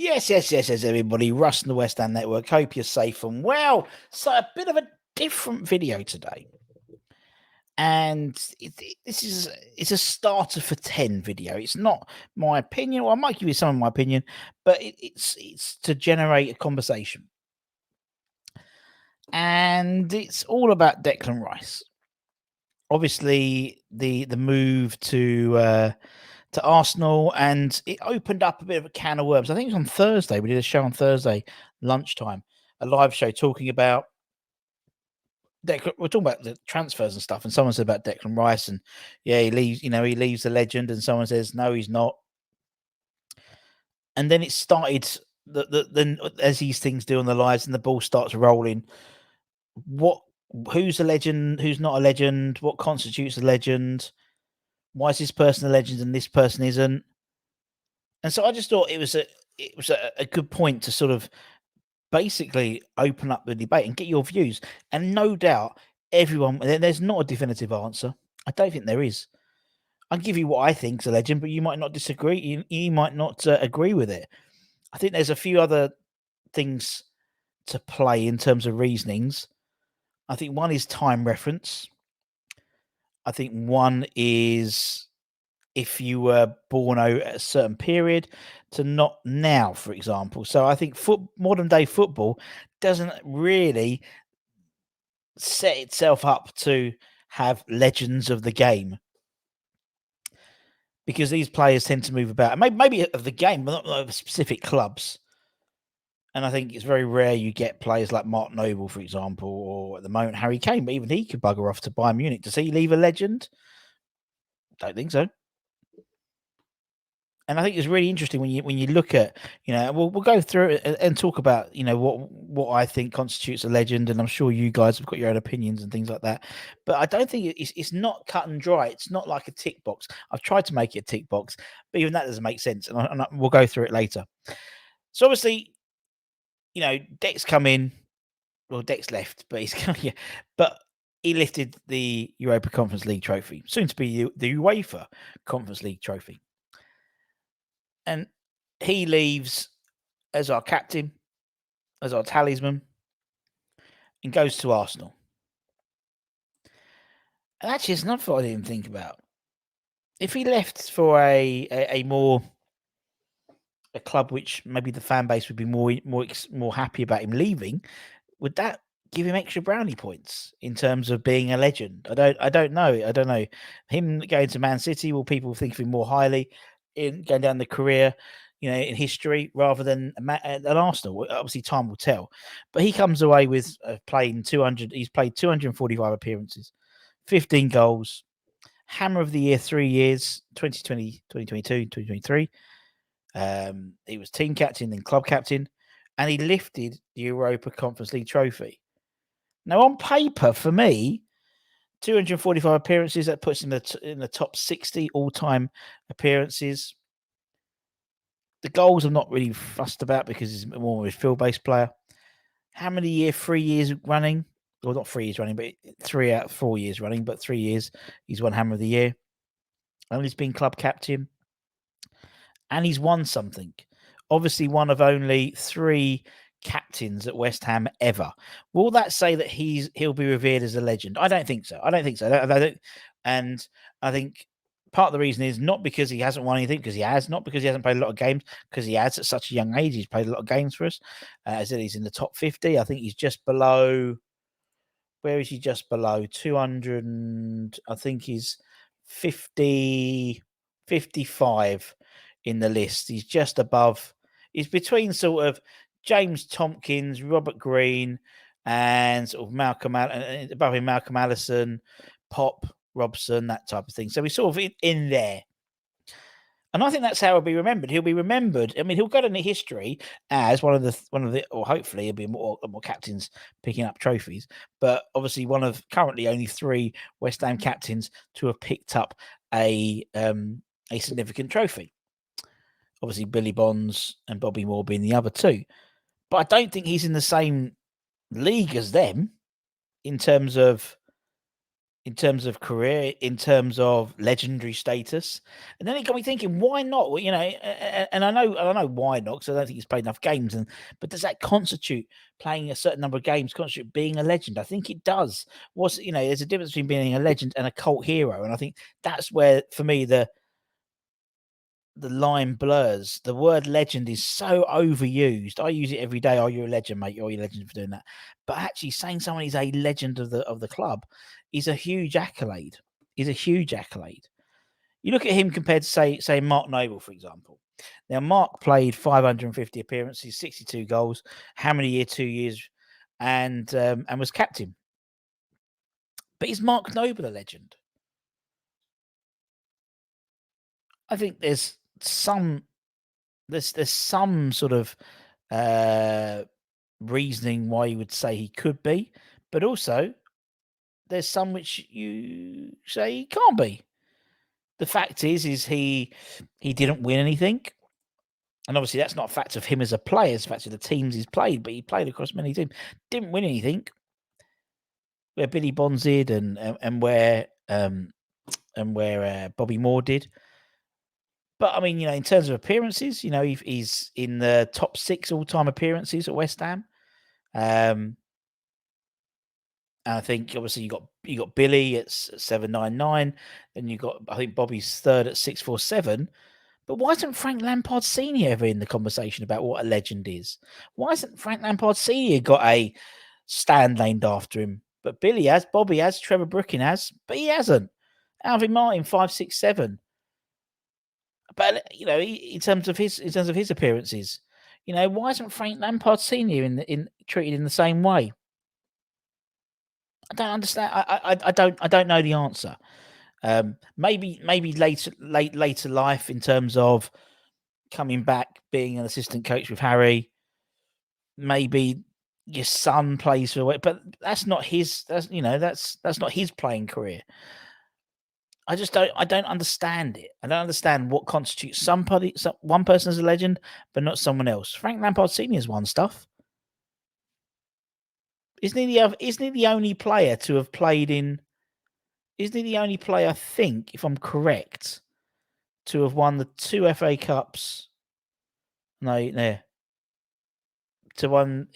Yes, everybody. Russ and the West Ham Network. Hope you're safe and well. So, a bit of a different video today. And it's a starter for 10 video. It's not my opinion. Well, I might give you some of my opinion, but it's to generate a conversation. And it's all about Declan Rice. Obviously, the move to Arsenal, and it opened up a bit of a can of worms. I think it was on Thursday. We did a show on Thursday lunchtime, a live show talking about we're talking about the transfers and stuff, and someone said about Declan Rice, and he leaves. He leaves the legend, and someone says no, he's not. And then it started. Then as these things do on the lives, and the ball starts rolling. Who's a legend? Who's not a legend? What constitutes a legend? Why is this person a legend and this person isn't? And so I just thought it was a good point to sort of basically open up the debate and get your views. And no doubt, there's not a definitive answer. I don't think there is. I'll give you what I think is a legend, but you might not disagree. You might not agree with it. I think there's a few other things to play in terms of reasonings. I think one is time reference. I think one is if you were born out at a certain period to not now, for example. So I think modern day football doesn't really set itself up to have legends of the game, because these players tend to move about, maybe of the game, but not of specific clubs. And I think it's very rare you get players like Mark Noble, for example, or at the moment Harry Kane, but even he could bugger off to Bayern Munich. Does he leave a legend? Don't think so. And I think it's really interesting when you look at, we'll go through it and talk about, what I think constitutes a legend, and I'm sure you guys have got your own opinions and things like that. But I don't think it's not cut and dry. It's not like a tick box. I've tried to make it a tick box, but even that doesn't make sense, and we'll go through it later. So obviously, Deck's come in. Well, Deck's left, but he's coming. Yeah, but he lifted the Europa Conference League trophy, soon to be the UEFA Conference League trophy. And he leaves as our captain, as our talisman, and goes to Arsenal. And actually, it's not what I didn't think about. If he left for a club which maybe the fan base would be more happy about him leaving, would that give him extra brownie points in terms of being a legend? I don't know. Him going to Man City, will people think of him more highly in going down the career, in history, rather than an Arsenal? Obviously, time will tell. But he comes away with playing 200. He's played 245 appearances, 15 goals, Hammer of the Year 3 years, 2020, 2022, 2023. He was team captain, then club captain, and he lifted the Europa Conference League trophy. Now, on paper, for me, 245 appearances, that puts him in the top 60 all-time appearances. The goals I'm not really fussed about because he's more of a field-based player. How many years? 3 years running? Well, not 3 years running, but 3 out of 4 years running, but 3 years he's won Hammer of the Year. And he's been club captain. And he's won something. Obviously, one of only 3 captains at West Ham ever. Will that say that he'll be revered as a legend? I don't think so. And I think part of the reason is not because he hasn't won anything, because he has, not because he hasn't played a lot of games, because he has at such a young age. He's played a lot of games for us. I said he's in the top 50. I think he's just below. Where is he? Just below 200. I think he's 55 in the list. He's just above. He's between sort of James Tompkins, Robert Green, and sort of above him, Malcolm Allison, Pop, Robson, that type of thing. So he's sort of in there. And I think that's how he'll be remembered. He'll be remembered. I mean, he'll go down in history as one of the, or hopefully he'll be more captains picking up trophies. But obviously, one of currently only 3 West Ham captains to have picked up a significant trophy. Obviously, Billy Bonds and Bobby Moore being the other 2. But I don't think he's in the same league as them in terms of in terms of career, in terms of legendary status. And then it got me thinking, why not? Well, and I know why not, because I don't think he's played enough games. But does that constitute playing a certain number of games, constitute being a legend? I think it does. There's a difference between being a legend and a cult hero, and I think that's where, for me, the line blurs. The word legend is so overused. I use it every day. Oh, you're a legend, mate. Oh, you're a legend for doing that. But actually saying someone is a legend of the club is a huge accolade. Is a huge accolade. You look at him compared to say Mark Noble, for example. Now, Mark played 550 appearances, 62 goals. How many years? 2 years, and was captain. But is Mark Noble a legend? I think there's some sort of reasoning why you would say he could be, but also there's some which you say he can't be. The fact is he didn't win anything, and obviously that's not a fact of him as a player; it's a fact of the teams he's played. But he played across many teams, didn't win anything. Where Billy Bonds did, and where Bobby Moore did. But I mean, in terms of appearances, he's in the top 6 all-time appearances at West Ham. And I think obviously you got Billy at 799, then you got, I think, Bobby's third at 647. But why isn't Frank Lampard Senior ever in the conversation about what a legend is? Why hasn't Frank Lampard Senior got a stand named after him? But Billy has, Bobby has, Trevor Brooking has, but he hasn't. Alvin Martin 567. But in terms of his appearances, why isn't Frank Lampard Senior in treated in the same way? I don't understand. I don't know the answer. Maybe later life, in terms of coming back, being an assistant coach with Harry. Maybe your son plays for, but that's not his. That's not his playing career. I just don't. I don't understand it. I don't understand what constitutes one person as a legend, but not someone else. Frank Lampard Senior's won stuff. Isn't he the only player to have played in? Isn't he the only player, I think, if I'm correct, to have won the 2 FA Cups? No, to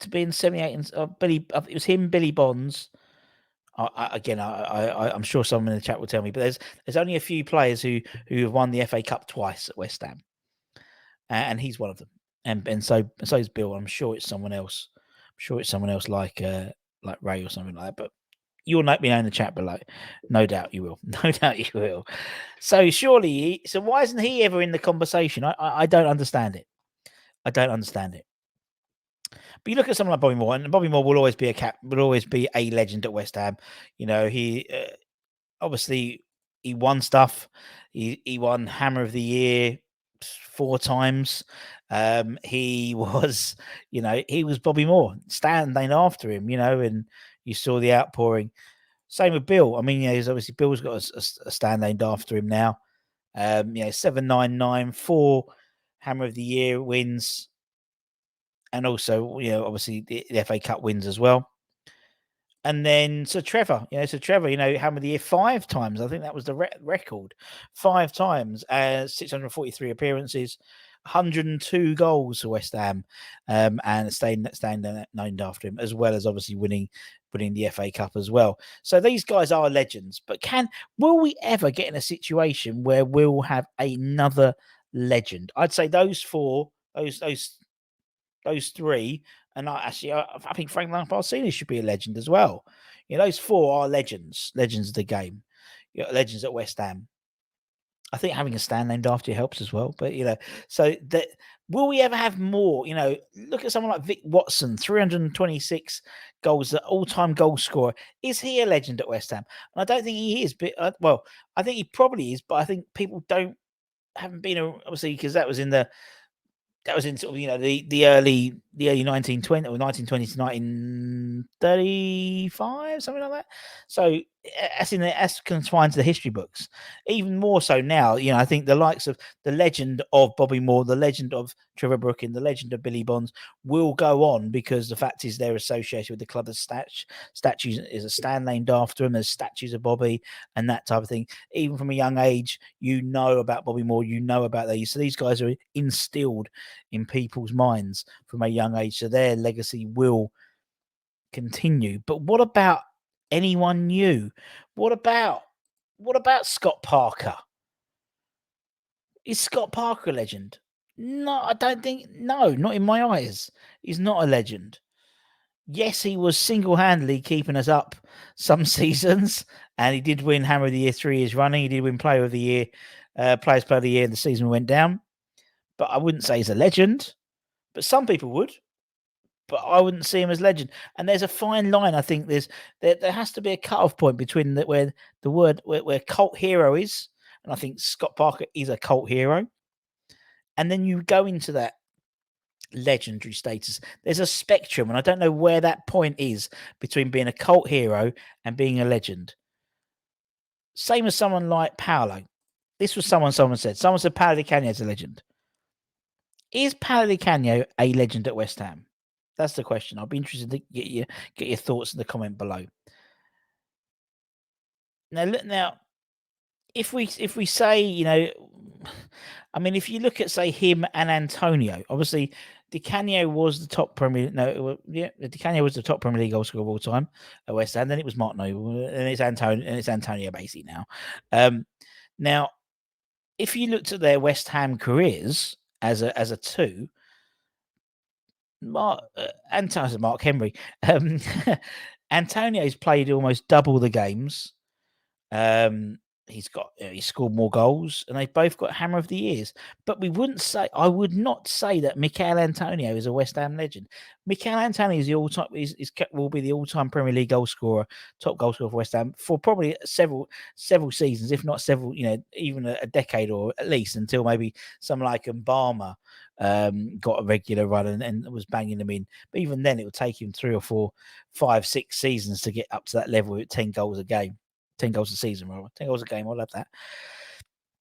be in 78 and Billy. It was him, Billy Bonds. I'm sure someone in the chat will tell me, but there's only a few players who have won the FA Cup twice at West Ham, and he's one of them. And so is Bill. I'm sure it's someone else. I'm sure it's someone else like Ray or something like that. But you'll let me know in the chat below. No doubt you will. No doubt you will. So surely, so why isn't he ever in the conversation? I don't understand it. I don't understand it. But you look at someone like Bobby Moore, and Bobby Moore will always be a legend at West Ham. He obviously he won stuff. He won Hammer of the Year 4 times. He was, he was Bobby Moore. Stand named after him, and you saw the outpouring. Same with Bill. I mean, he's obviously Bill's got a stand named after him now. 799, 4 Hammer of the Year wins, and also, obviously the FA Cup wins as well. And then Trevor, Hammer of the Year 5 times. I think that was the record. 5 times, 643 appearances, 102 goals for West Ham, and staying named after him, as well as obviously winning the FA Cup as well. So these guys are legends. But will we ever get in a situation where we'll have another legend? I'd say those 4, those 3. And I think Frank Lampard Senior should be a legend as well. Those 4 are legends of the game, legends at West Ham. I think having a stand named after you helps as well. But so that, will we ever have more? Look at someone like Vic Watson, 326 goals, the all-time goal scorer. Is he a legend at West Ham? And I don't think he is. But I think he probably is. But I think people haven't been, obviously, because that was in sort of the the early 1920 or 1920 to 1935, something like that. So that's confined to the history books. Even more so now, I think the likes of the legend of Bobby Moore, the legend of Trevor Brooking, the legend of Billy Bonds will go on, because the fact is they're associated with the club. As statues is a stand named after them. There's statues of Bobby and that type of thing. Even from a young age, about Bobby Moore, about these. So these guys are instilled in people's minds from a young age, so their legacy will continue. But what about anyone new? What about Scott Parker? Is Scott Parker a legend? No, I don't think. No, not in my eyes. He's not a legend. Yes, he was single-handedly keeping us up some seasons, and he did win Hammer of the Year 3 years running. He did win Player of the Year, Players Player of the Year, and the season went down. But I wouldn't say he's a legend. But some people would. But I wouldn't see him as legend. And there's a fine line. I think there has to be a cut-off point between where the word where cult hero is, and I think Scott Parker is a cult hero. And then you go into that legendary status. There's a spectrum, and I don't know where that point is between being a cult hero and being a legend. Same as someone like Paolo. This was someone said. Someone said Paolo Di Canio is a legend. Is Paolo Di Canio a legend at West Ham? That's the question. I'll be interested to get your thoughts in the comment below. Now, if we say, I mean, if you look at, say, him and Antonio, obviously Di Canio was the top Di Canio was the top Premier League goal scorer of all time at West Ham. Then it was Martinelli, and it's Antonio basically now. Now, if you looked at their West Ham careers as a two, Mark Henry, Antonio's played almost double the games. He scored more goals, and they've both got Hammer of the Years. But I would not say that Michail Antonio is a West Ham legend. Michail Antonio is the all-time will be the all-time Premier League goal scorer, top goal scorer for West Ham for probably several seasons, if not several, even a decade or at least, until maybe someone like Mbama got a regular run and was banging them in. But even then, it would take him 3 or 4, 5, 6 seasons to get up to that level with 10 goals a game. 10 goals a season, rather. 10 goals a game. I love that.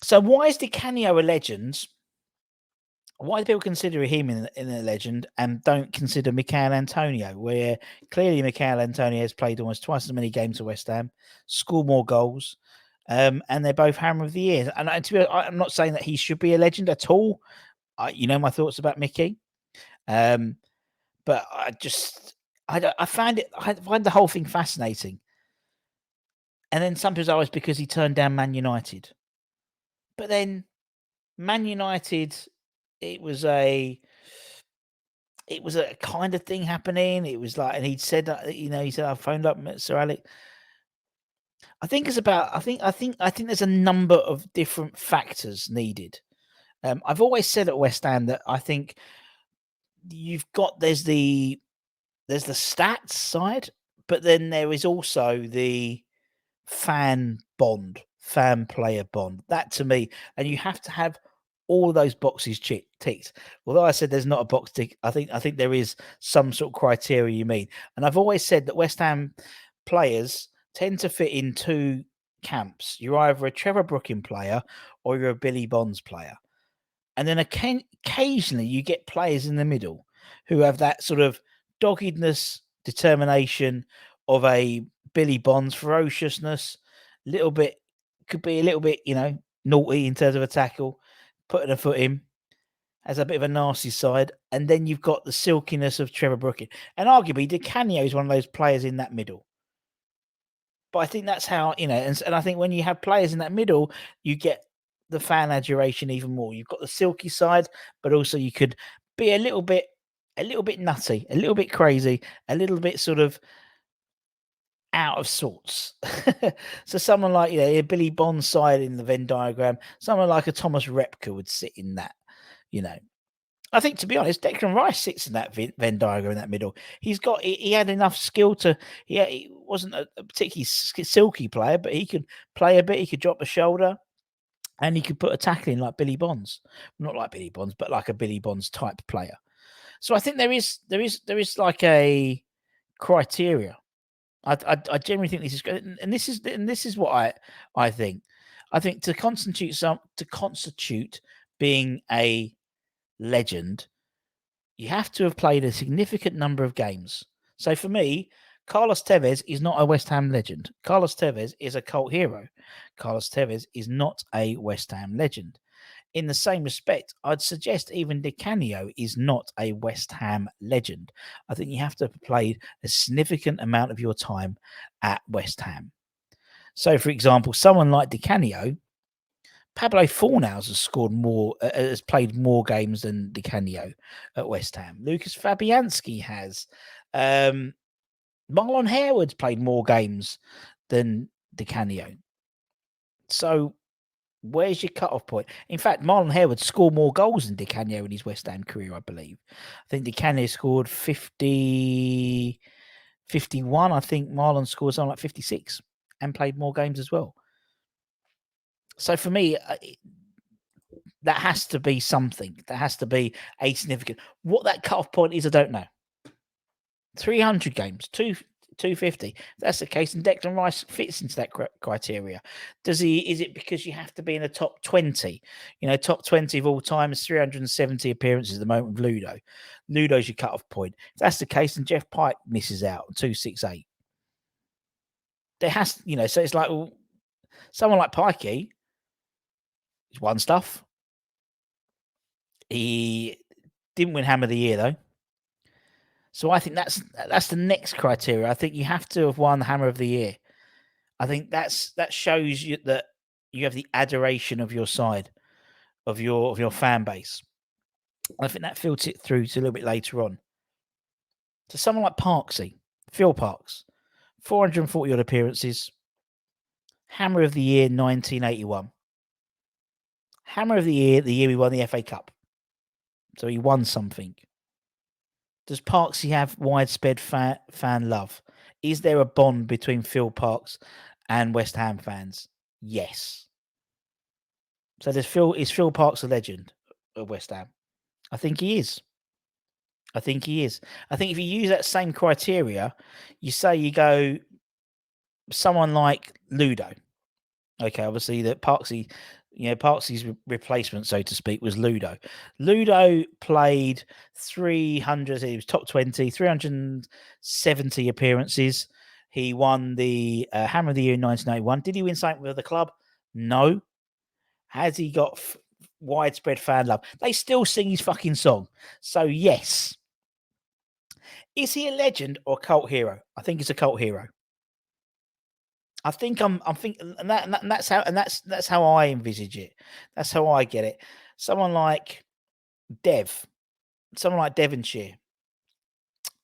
So why is Di Canio a legend? Why do people consider him in a legend and don't consider Michail Antonio, where clearly Michail Antonio has played almost twice as many games for West Ham, scored more goals, and they're both Hammer of the Year. And I'm not saying that he should be a legend at all. My thoughts about Mickey. But I find the whole thing fascinating. And then some people say, it's because he turned down Man United. But then Man United, it was a kind of thing happening. It was like, and he'd said that, he said, I phoned up Sir Alex. I think there's a number of different factors needed. I've always said at West Ham that I think there's the stats side, but then there is also the fan player bond. That to me, and you have to have all those boxes ticked. Although I said there's not a box tick, I think there is some sort of criteria you mean. And I've always said that West Ham players tend to fit in two camps. You're either a Trevor Brooking player or you're a Billy Bonds player. And then occasionally you get players in the middle who have that sort of doggedness, determination of a Billy Bonds, ferociousness, could be a little bit, naughty in terms of a tackle, putting a foot in, has a bit of a nasty side. And then you've got the silkiness of Trevor Brooking. And arguably, Di Canio is one of those players in that middle. But I think that's how, and I think when you have players in that middle, you get the fan adoration even more. You've got the silky side, but also you could be a little bit nutty, a little bit crazy, a little bit sort of out of sorts. So someone like, a Billy Bond side in the Venn diagram, someone like a Thomas Repka would sit in that, I think, to be honest, Declan Rice sits in that Venn diagram in that middle. He had enough skill he wasn't a particularly silky player, but he could play a bit, he could drop a shoulder, and he could put a tackle in like Billy Bonds. Not like Billy Bonds, but like a Billy Bonds type player. So I think there is like a criteria. I generally think this is good, and this is what I think. I think to constitute being a legend, you have to have played a significant number of games. So for me, Carlos Tevez is not a West Ham legend. Carlos Tevez is a cult hero. Carlos Tevez is not a West Ham legend. In the same respect, I'd suggest even Di Canio is not a West Ham legend. I think you have to have played a significant amount of your time at West Ham. So, for example, someone like Di Canio, Pablo Fornals has played more games than Di Canio at West Ham. Lucas Fabianski has. Marlon Harewood's played more games than Di Canio. So, where's your cut-off point? In fact, Marlon Harewood scored more goals than Di Canio in his West Ham career, I believe. I think Di Canio scored 50, 51. I think Marlon scored something like 56 and played more games as well. So for me, that has to be something. That has to be a significant. What that cut-off point is, I don't know. 300 games, 250. If that's the case, and Declan Rice fits into that criteria. Is it because you have to be in the top 20? Top 20 of all time is 370 appearances at the moment with Ludo. Ludo's your cut-off point. If that's the case, then Jeff Pike misses out on 268. There has, so it's like, well, someone like Pikey, he's won stuff. He didn't win Hammer of the Year, though. So I think that's the next criteria. I think you have to have won Hammer of the Year. I think that shows you that you have the adoration of your side, of your fan base. I think that filters it through to a little bit later on. So someone like Parksy, Phil Parks, 440 odd appearances. Hammer of the Year, 1981. Hammer of the Year we won the FA Cup. So he won something. Does Parksy have widespread fan love? Is there a bond between Phil Parks and West Ham fans? Yes. So is Phil Parks a legend at West Ham? I think he is. I think if you use that same criteria, you go someone like Ludo. Okay, obviously that Parksy's replacement, so to speak, was Ludo. Ludo played 300, he was top 20, 370 appearances. He won the Hammer of the Year in 1981. Did he win something with the club? No. Has he got widespread fan love? They still sing his fucking song. So, yes. Is he a legend or a cult hero? I think he's a cult hero. I think I'm thinking, and that's how I envisage it. That's how I get it. Someone like Devonshire.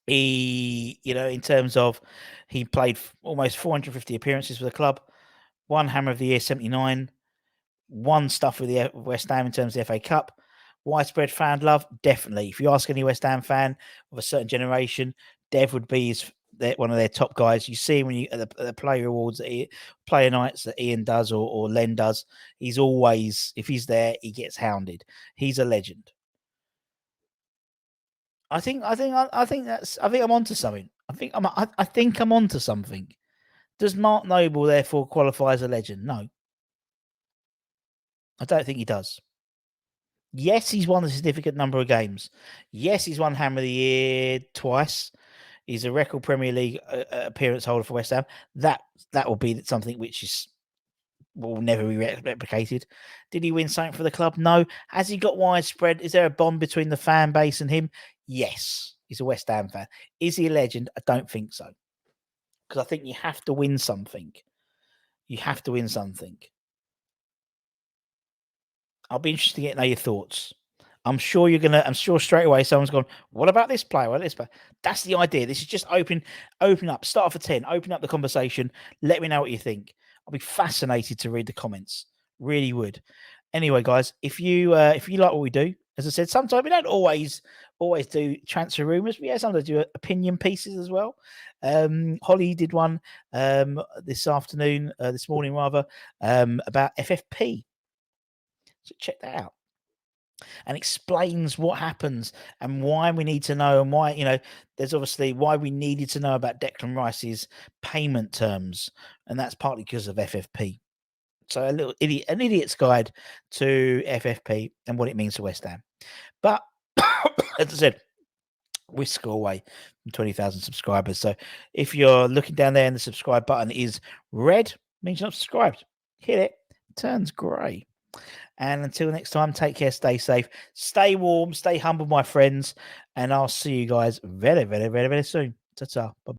He, in terms of he played almost 450 appearances for the club, won Hammer of the Year 79, won stuff with the West Ham in terms of the FA Cup. Widespread fan love, definitely. If you ask any West Ham fan of a certain generation, Dev would be one of their top guys. You see when you at the player awards, player nights that Ian does or Len does, he's always, if he's there, he gets hounded. He's a legend. I think I'm onto something. I think I'm onto something. Does Mark Noble therefore qualify as a legend? No. I don't think he does. Yes, he's won a significant number of games. Yes, he's won Hammer of the Year twice. He's a record Premier League appearance holder for West Ham. That will be something which will never be replicated. Did he win something for the club? No. Has he got widespread? Is there a bond between the fan base and him? Yes. He's a West Ham fan. Is he a legend? I don't think so. Because I think you have to win something. You have to win something. I'll be interested to get know your thoughts. I'm sure straight away someone's gone, what about this player? What about this player? That's the idea. This is just open up, start off a 10, open up the conversation. Let me know what you think. I'll be fascinated to read the comments. Really would. Anyway, guys, if you like what we do, as I said, sometimes we don't always do transfer rumors. We sometimes do opinion pieces as well. Holly did one this morning rather, about FFP. So check that out. and explains what happens and why we need to know, and why, there's obviously why we needed to know about Declan Rice's payment terms, and that's partly because of FFP. So an idiot's guide to FFP and what it means to West Ham. But as I said, whisker away from 20,000 subscribers. So if you're looking down there and the subscribe button is red, means you're not subscribed. Hit it, turns grey. And until next time, take care, stay safe, stay warm, stay humble, my friends. And I'll see you guys very, very, very, very soon. Ta-ta. Bye.